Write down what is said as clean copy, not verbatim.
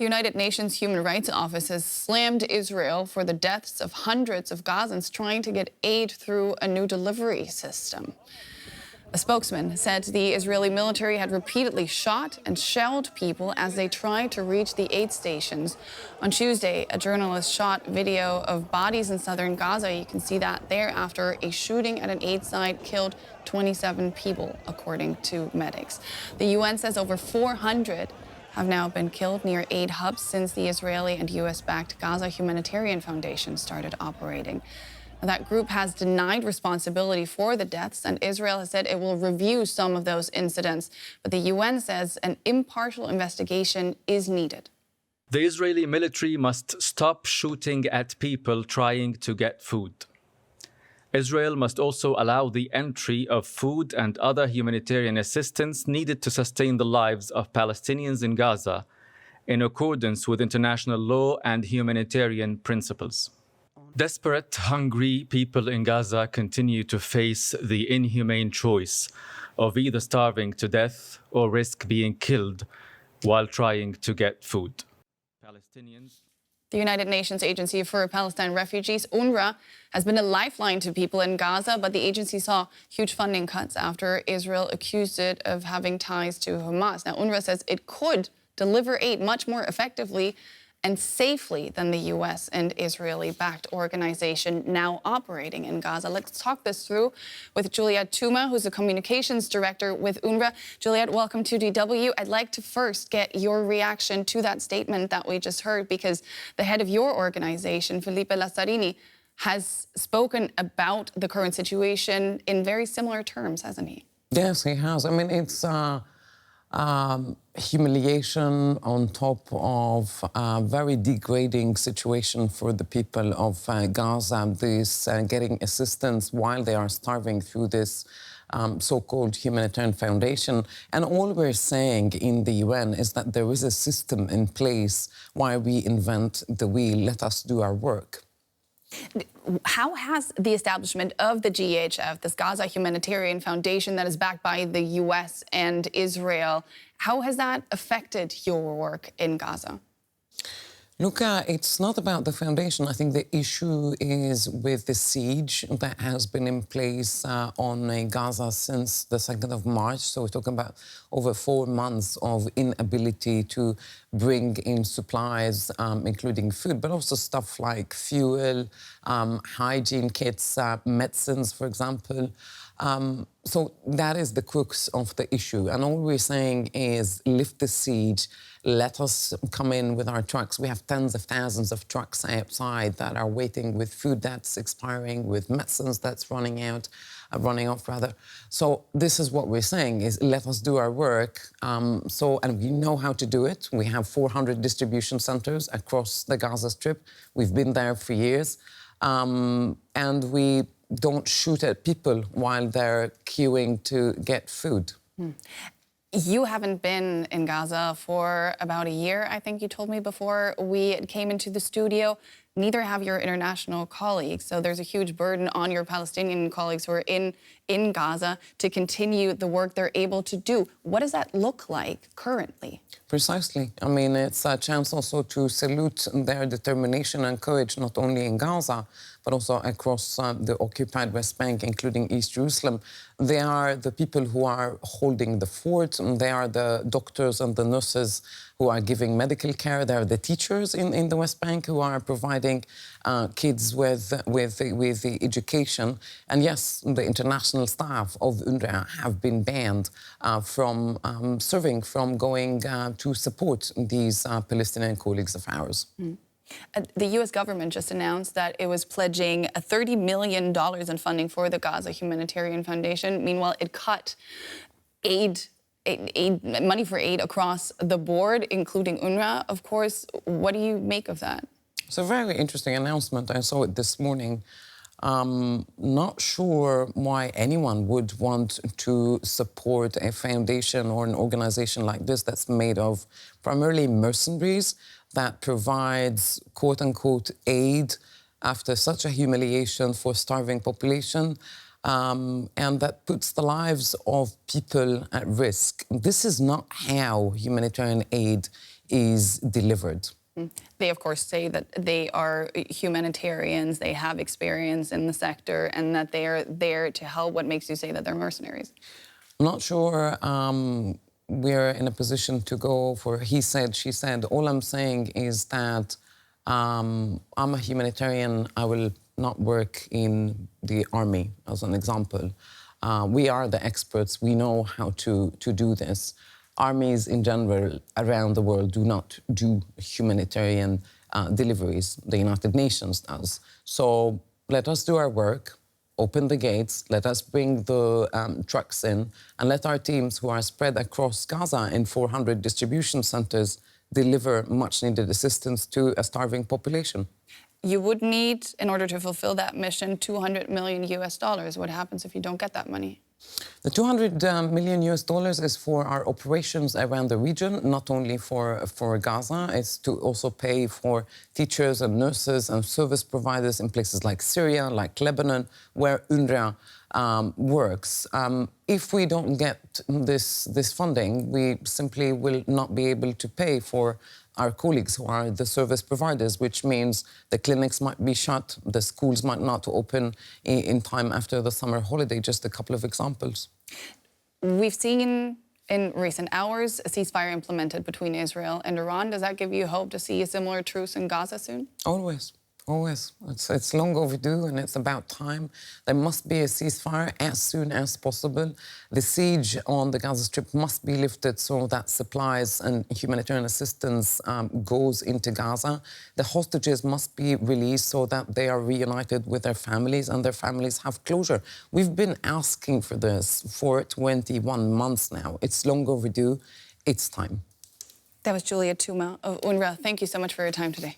The United Nations Human Rights Office has slammed Israel for the deaths of hundreds of Gazans trying to get aid through a new delivery system. A spokesman said the Israeli military had repeatedly shot and shelled people as they tried to reach the aid stations. On Tuesday, a journalist shot video of bodies in southern Gaza. You can see that there after a shooting at an aid site killed 27 people, according to medics. The UN says over 400 have now been killed near aid hubs since the Israeli and U.S.-backed Gaza Humanitarian Foundation started operating. That group has denied responsibility for the deaths, and Israel has said it will review some of those incidents. But the UN says an impartial investigation is needed. The Israeli military must stop shooting at people trying to get food. Israel must also allow the entry of food and other humanitarian assistance needed to sustain the lives of Palestinians in Gaza, in accordance with international law and humanitarian principles. Desperate, hungry people in Gaza continue to face the inhumane choice of either starving to death or risk being killed while trying to get food. The United Nations Agency for Palestine Refugees, UNRWA, has been a lifeline to people in Gaza, but the agency saw huge funding cuts after Israel accused it of having ties to Hamas. Now, UNRWA says it could deliver aid much more effectively and safely than the U.S. and Israeli-backed organization now operating in Gaza. Let's talk this through with Juliette Touma, who's the communications director with UNRWA. Juliette, welcome to DW. I'd like to first get your reaction to that statement that we just heard, because the head of your organization, Felipe Lazzarini, has spoken about the current situation in very similar terms, hasn't he? Yes, he has. I mean, it's humiliation on top of a very degrading situation for the people of Gaza. This getting assistance while they are starving through this so-called humanitarian foundation. And all we're saying in the UN is that there is a system in place while we invent the wheel. Let us do our work. How has the establishment of the GHF, this Gaza Humanitarian Foundation that is backed by the U.S. and Israel, how has that affected your work in Gaza? Look, it's not about the foundation. I think the issue is with the siege that has been in place on Gaza since the 2nd of March. So we're talking about over 4 months of inability to bring in supplies, including food, but also stuff like fuel, hygiene kits, medicines, for example. So that is the crux of the issue. And all we're saying is lift the siege. Let us come in with our trucks. We have tens of thousands of trucks outside that are waiting with food that's expiring, with medicines that's running off rather. So this is what we're saying is let us do our work. And we know how to do it. We have 400 distribution centers across the Gaza Strip. We've been there for years. And we don't shoot at people while they're queuing to get food. You haven't been in Gaza for about a year, I think you told me before we came into the studio. Neither have your international colleagues. So there's a huge burden on your Palestinian colleagues who are in Gaza to continue the work they're able to do. What does that look like currently? Precisely. I mean, it's a chance also to salute their determination and courage, not only in Gaza, but also across the occupied West Bank, including East Jerusalem. They are the people who are holding the fort. They are the doctors and the nurses who are giving medical care. They are the teachers in the West Bank who are providing kids with the education. And yes, the international staff of UNRWA have been banned from serving, from going to support these Palestinian colleagues of ours. The U.S. government just announced that it was pledging $30 million in funding for the Gaza Humanitarian Foundation. Meanwhile, it cut money for aid across the board, including UNRWA, of course. What do you make of that? It's a very interesting announcement. I saw it this morning. Not sure why anyone would want to support a foundation or an organization like this that's made of primarily mercenaries that provides, quote-unquote, aid after such a humiliation for starving population, and that puts the lives of people at risk. This is not how humanitarian aid is delivered. They, of course, say that they are humanitarians, they have experience in the sector, and that they are there to help. What makes you say that they're mercenaries? I'm not sure we're in a position to go for he said, she said. All I'm saying is that I'm a humanitarian. I will not work in the army, as an example. We are the experts. We know how to do this. Armies in general around the world do not do humanitarian deliveries. The United Nations does. So let us do our work, open the gates, let us bring the trucks in, and let our teams who are spread across Gaza in 400 distribution centers deliver much-needed assistance to a starving population. You would need, in order to fulfill that mission, $200 million US. What happens if you don't get that money? The $200 million US is for our operations around the region, not only for Gaza. It's to also pay for teachers and nurses and service providers in places like Syria, like Lebanon, where UNRWA works. If we don't get this funding, we simply will not be able to pay for our colleagues who are the service providers, which means the clinics might be shut, the schools might not open in time after the summer holiday, just a couple of examples. We've seen in recent hours a ceasefire implemented between Israel and Iran. Does that give you hope to see a similar truce in Gaza soon? Always. Always. It's long overdue, and it's about time. There must be a ceasefire as soon as possible. The siege on the Gaza Strip must be lifted so that supplies and humanitarian assistance goes into Gaza. The hostages must be released so that they are reunited with their families and their families have closure. We've been asking for this for 21 months now. It's long overdue. It's time. That was Juliette Touma of UNRWA. Thank you so much for your time today.